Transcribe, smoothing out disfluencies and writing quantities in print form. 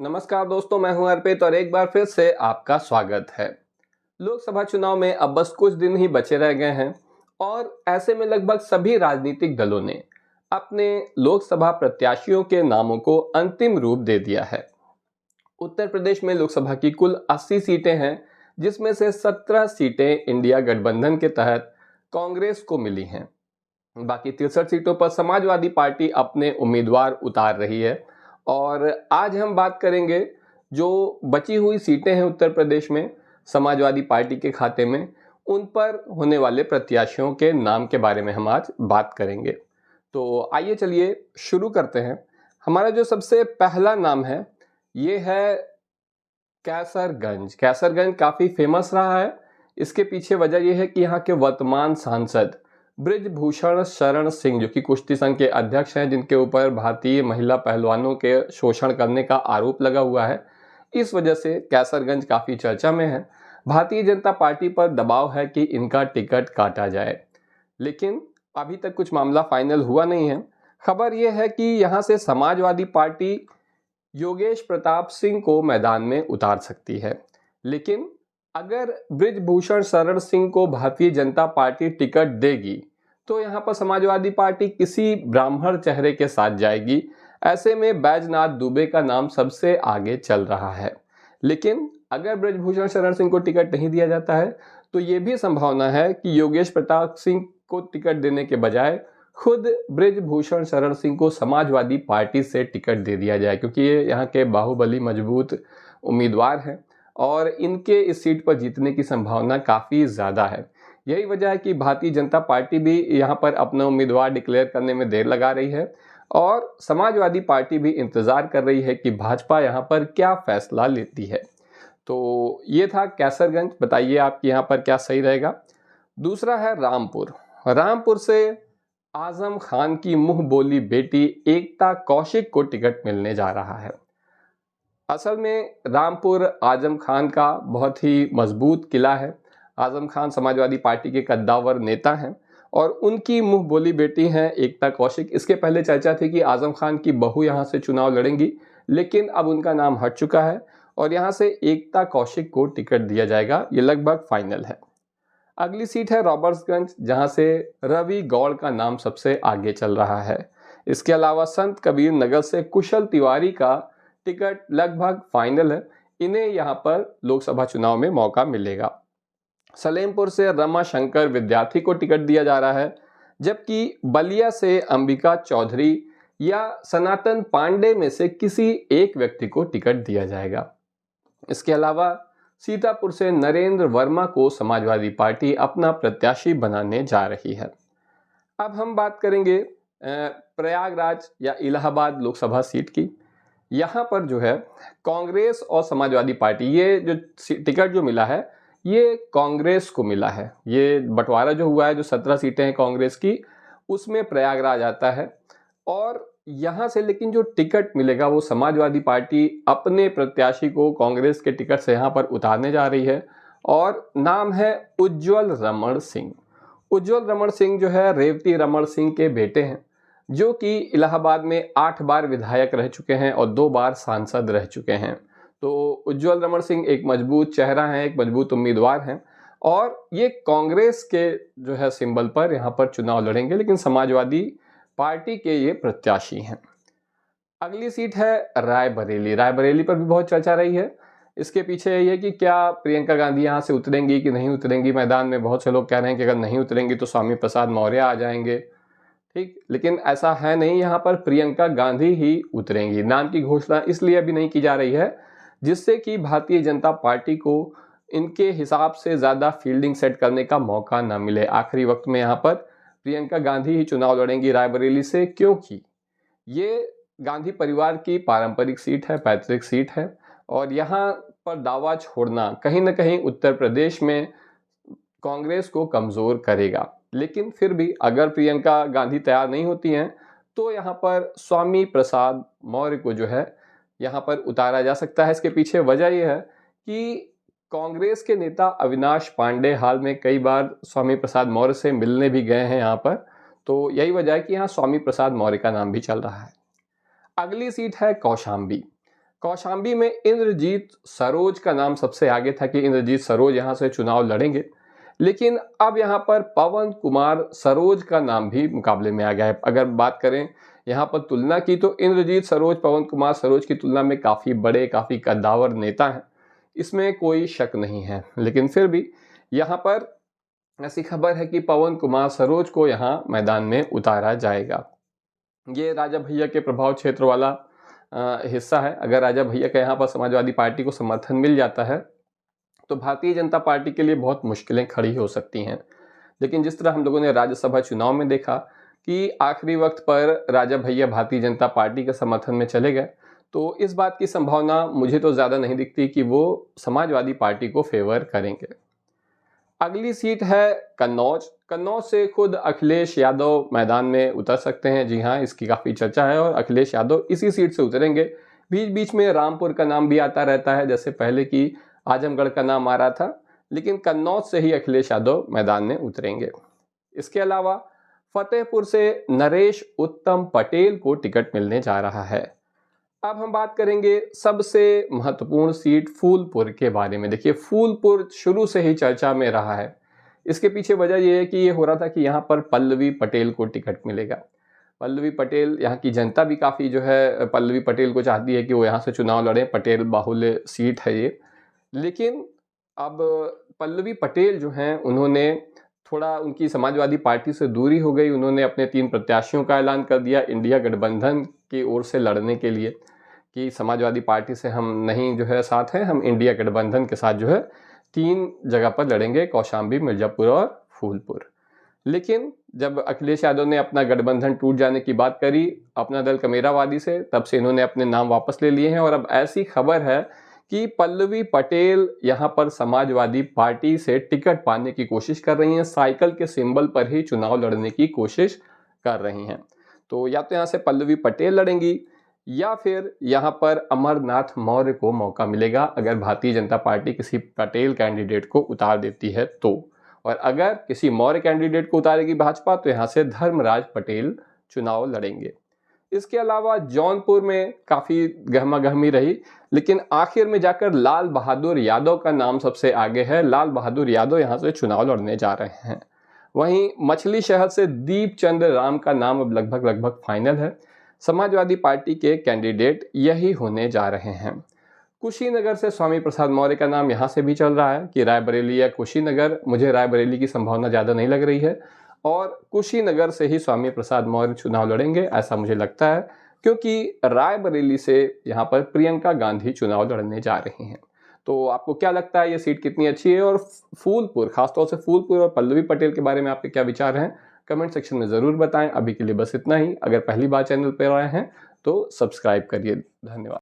नमस्कार दोस्तों, मैं हूं अर्पित और एक बार फिर से आपका स्वागत है। लोकसभा चुनाव में अब बस कुछ दिन ही बचे रह गए हैं और ऐसे में लगभग सभी राजनीतिक दलों ने अपने लोकसभा प्रत्याशियों के नामों को अंतिम रूप दे दिया है। उत्तर प्रदेश में लोकसभा की कुल 80 सीटें हैं, जिसमें से 17 सीटें इंडिया गठबंधन के तहत कांग्रेस को मिली हैं। बाकी 63 सीटों पर समाजवादी पार्टी अपने उम्मीदवार उतार रही है और आज हम बात करेंगे जो बची हुई सीटें हैं उत्तर प्रदेश में समाजवादी पार्टी के खाते में, उन पर होने वाले प्रत्याशियों के नाम के बारे में हम आज बात करेंगे। तो आइए चलिए शुरू करते हैं। हमारा जो सबसे पहला नाम है ये है कैसरगंज। कैसरगंज काफ़ी फेमस रहा है। इसके पीछे वजह यह है कि यहाँ के वर्तमान सांसद बृजभूषण शरण सिंह, जो कि कुश्ती संघ के अध्यक्ष हैं, जिनके ऊपर भारतीय महिला पहलवानों के शोषण करने का आरोप लगा हुआ है, इस वजह से कैसरगंज काफ़ी चर्चा में है। भारतीय जनता पार्टी पर दबाव है कि इनका टिकट काटा जाए, लेकिन अभी तक कुछ मामला फाइनल हुआ नहीं है। खबर यह है कि यहाँ से समाजवादी पार्टी योगेश प्रताप सिंह को मैदान में उतार सकती है, लेकिन अगर बृजभूषण शरण सिंह को भारतीय जनता पार्टी टिकट देगी तो यहाँ पर समाजवादी पार्टी किसी ब्राह्मण चेहरे के साथ जाएगी। ऐसे में बैजनाथ दुबे का नाम सबसे आगे चल रहा है, लेकिन अगर बृजभूषण शरण सिंह को टिकट नहीं दिया जाता है तो ये भी संभावना है कि योगेश प्रताप सिंह को टिकट देने के बजाय खुद बृजभूषण शरण सिंह को समाजवादी पार्टी से टिकट दे दिया जाए, क्योंकि ये यहाँ के बाहुबली मजबूत उम्मीदवार हैं और इनके इस सीट पर जीतने की संभावना काफ़ी ज़्यादा है। यही वजह है कि भारतीय जनता पार्टी भी यहाँ पर अपना उम्मीदवार डिक्लेयर करने में देर लगा रही है और समाजवादी पार्टी भी इंतज़ार कर रही है कि भाजपा यहाँ पर क्या फैसला लेती है। तो ये था कैसरगंज। बताइए आपकी यहाँ पर क्या सही रहेगा। दूसरा है रामपुर। रामपुर से आजम खान की मुंह बोली बेटी एकता कौशिक को टिकट मिलने जा रहा है। असल में रामपुर आजम खान का बहुत ही मजबूत किला है। आजम खान समाजवादी पार्टी के कद्दावर नेता हैं और उनकी मुंह बोली बेटी हैं एकता कौशिक। इसके पहले चर्चा थी कि आजम खान की बहू यहाँ से चुनाव लड़ेंगी, लेकिन अब उनका नाम हट चुका है और यहाँ से एकता कौशिक को टिकट दिया जाएगा। ये लगभग फाइनल है। अगली सीट है रॉबर्ट्सगंज, जहाँ से रवि गौड़ का नाम सबसे आगे चल रहा है। इसके अलावा संत कबीर नगर से कुशल तिवारी का टिकट लगभग फाइनल है। इन्हें यहाँ पर लोकसभा चुनाव में मौका मिलेगा। सलेमपुर से रमा शंकर विद्यार्थी को टिकट दिया जा रहा है, जबकि बलिया से अंबिका चौधरी या सनातन पांडे में से किसी एक व्यक्ति को टिकट दिया जाएगा। इसके अलावा सीतापुर से नरेंद्र वर्मा को समाजवादी पार्टी अपना प्रत्याशी बनाने जा रही है। अब हम बात करेंगे प्रयागराज या इलाहाबाद लोकसभा सीट की। यहाँ पर जो है कांग्रेस और समाजवादी पार्टी, ये जो टिकट जो मिला है ये कांग्रेस को मिला है। ये बंटवारा जो हुआ है, जो 17 सीटें हैं कांग्रेस की, उसमें प्रयागराज आता है और यहाँ से लेकिन जो टिकट मिलेगा वो समाजवादी पार्टी अपने प्रत्याशी को कांग्रेस के टिकट से यहाँ पर उतारने जा रही है और नाम है उज्ज्वल रमण सिंह। उज्ज्वल रमण सिंह जो है रेवती रमण सिंह के बेटे हैं, जो कि इलाहाबाद में 8 बार विधायक रह चुके हैं और 2 बार सांसद रह चुके हैं। तो उज्ज्वल रमण सिंह एक मजबूत चेहरा हैं, एक मजबूत उम्मीदवार हैं और ये कांग्रेस के जो है सिंबल पर यहाँ पर चुनाव लड़ेंगे, लेकिन समाजवादी पार्टी के ये प्रत्याशी हैं। अगली सीट है रायबरेली। रायबरेली पर भी बहुत चर्चा रही है। इसके पीछे ये कि क्या प्रियंका गांधी यहाँ से उतरेंगी कि नहीं उतरेंगी मैदान में। बहुत से लोग कह रहे हैं कि अगर नहीं उतरेंगी तो स्वामी प्रसाद मौर्य आ जाएंगे, ठीक, लेकिन ऐसा है नहीं। यहाँ पर प्रियंका गांधी ही उतरेंगी। नाम की घोषणा इसलिए अभी नहीं की जा रही है जिससे कि भारतीय जनता पार्टी को इनके हिसाब से ज़्यादा फील्डिंग सेट करने का मौका ना मिले। आखिरी वक्त में यहाँ पर प्रियंका गांधी ही चुनाव लड़ेंगी रायबरेली से, क्योंकि ये गांधी परिवार की पारंपरिक सीट है, पैतृक सीट है और यहाँ पर दावा छोड़ना कहीं ना कहीं उत्तर प्रदेश में कांग्रेस को कमज़ोर करेगा। लेकिन फिर भी अगर प्रियंका गांधी तैयार नहीं होती हैं तो यहाँ पर स्वामी प्रसाद मौर्य को जो है यहाँ पर उतारा जा सकता है। इसके पीछे वजह यह है कि कांग्रेस के नेता अविनाश पांडे हाल में कई बार स्वामी प्रसाद मौर्य से मिलने भी गए हैं यहाँ पर, तो यही वजह है कि यहाँ स्वामी प्रसाद मौर्य का नाम भी चल रहा है। अगली सीट है कौशाम्बी। कौशाम्बी में इंद्रजीत सरोज का नाम सबसे आगे था कि इंद्रजीत सरोज यहाँ से चुनाव लड़ेंगे, लेकिन अब यहाँ पर पवन कुमार सरोज का नाम भी मुकाबले में आ गया है। अगर बात करें यहाँ पर तुलना की तो इंद्रजीत सरोज पवन कुमार सरोज की तुलना में काफ़ी बड़े, काफ़ी कद्दावर नेता हैं, इसमें कोई शक नहीं है। लेकिन फिर भी यहाँ पर ऐसी खबर है कि पवन कुमार सरोज को यहाँ मैदान में उतारा जाएगा। ये राजा भैया के प्रभाव क्षेत्र वाला हिस्सा है। अगर राजा भैया का यहाँ पर समाजवादी पार्टी को समर्थन मिल जाता है तो भारतीय जनता पार्टी के लिए बहुत मुश्किलें खड़ी हो सकती हैं। लेकिन जिस तरह हम लोगों ने राज्यसभा चुनाव में देखा कि आखिरी वक्त पर राजा भैया भारतीय जनता पार्टी के समर्थन में चले गए, तो इस बात की संभावना मुझे तो ज़्यादा नहीं दिखती कि वो समाजवादी पार्टी को फेवर करेंगे। अगली सीट है कन्नौज। कन्नौज से खुद अखिलेश यादव मैदान में उतर सकते हैं। जी हाँ, इसकी काफ़ी चर्चा है और अखिलेश यादव इसी सीट से उतरेंगे। बीच बीच में रामपुर का नाम भी आता रहता है, जैसे पहले की आजमगढ़ का नाम आ रहा था, लेकिन कन्नौज से ही अखिलेश यादव मैदान में उतरेंगे। इसके अलावा फतेहपुर से नरेश उत्तम पटेल को टिकट मिलने जा रहा है। अब हम बात करेंगे सबसे महत्वपूर्ण सीट फूलपुर के बारे में। देखिए, फूलपुर शुरू से ही चर्चा में रहा है। इसके पीछे वजह यह है कि ये हो रहा था कि यहाँ पर पल्लवी पटेल को टिकट मिलेगा। पल्लवी पटेल, यहाँ की जनता भी काफ़ी जो है पल्लवी पटेल को चाहती है कि वो यहाँ से चुनाव लड़ें। पटेल बाहुल्य सीट है ये। लेकिन अब पल्लवी पटेल जो हैं, उन्होंने थोड़ा उनकी समाजवादी पार्टी से दूरी हो गई। उन्होंने अपने 3 प्रत्याशियों का ऐलान कर दिया इंडिया गठबंधन की ओर से लड़ने के लिए कि समाजवादी पार्टी से हम नहीं जो है साथ हैं, हम इंडिया गठबंधन के साथ जो है 3 जगह पर लड़ेंगे, कौशाम्बी, मिर्जापुर और फूलपुर। लेकिन जब अखिलेश यादव ने अपना गठबंधन टूट जाने की बात करी अपना दल कमेरावादी से, तब से इन्होंने अपने नाम वापस ले लिए हैं और अब ऐसी खबर है कि पल्लवी पटेल यहाँ पर समाजवादी पार्टी से टिकट पाने की कोशिश कर रही हैं। साइकिल के सिंबल पर ही चुनाव लड़ने की कोशिश कर रही हैं। तो या तो यहाँ से पल्लवी पटेल लड़ेंगी या फिर यहाँ पर अमरनाथ मौर्य को मौका मिलेगा अगर भारतीय जनता पार्टी किसी पटेल कैंडिडेट को उतार देती है तो। और अगर किसी मौर्य कैंडिडेट को उतारेगी भाजपा तो यहाँ से धर्मराज पटेल चुनाव लड़ेंगे। इसके अलावा जौनपुर में काफ़ी गहमा गहमी रही, लेकिन आखिर में जाकर लाल बहादुर यादव का नाम सबसे आगे है। लाल बहादुर यादव यहाँ से चुनाव लड़ने जा रहे हैं। वहीं मछली शहर से दीप चंद्र राम का नाम अब लगभग फाइनल है। समाजवादी पार्टी के कैंडिडेट यही होने जा रहे हैं। कुशीनगर से स्वामी प्रसाद मौर्य का नाम यहाँ से भी चल रहा है कि रायबरेली या कुशीनगर। मुझे रायबरेली की संभावना ज़्यादा नहीं लग रही है और कुशीनगर से ही स्वामी प्रसाद मौर्य चुनाव लड़ेंगे, ऐसा मुझे लगता है, क्योंकि रायबरेली से यहाँ पर प्रियंका गांधी चुनाव लड़ने जा रही हैं। तो आपको क्या लगता है ये सीट कितनी अच्छी है? और फूलपुर, खासतौर से फूलपुर और पल्लवी पटेल के बारे में आपके क्या विचार हैं? कमेंट सेक्शन में ज़रूर बताएं। अभी के लिए बस इतना ही। अगर पहली बार चैनल पर आए हैं तो सब्सक्राइब करिए। धन्यवाद।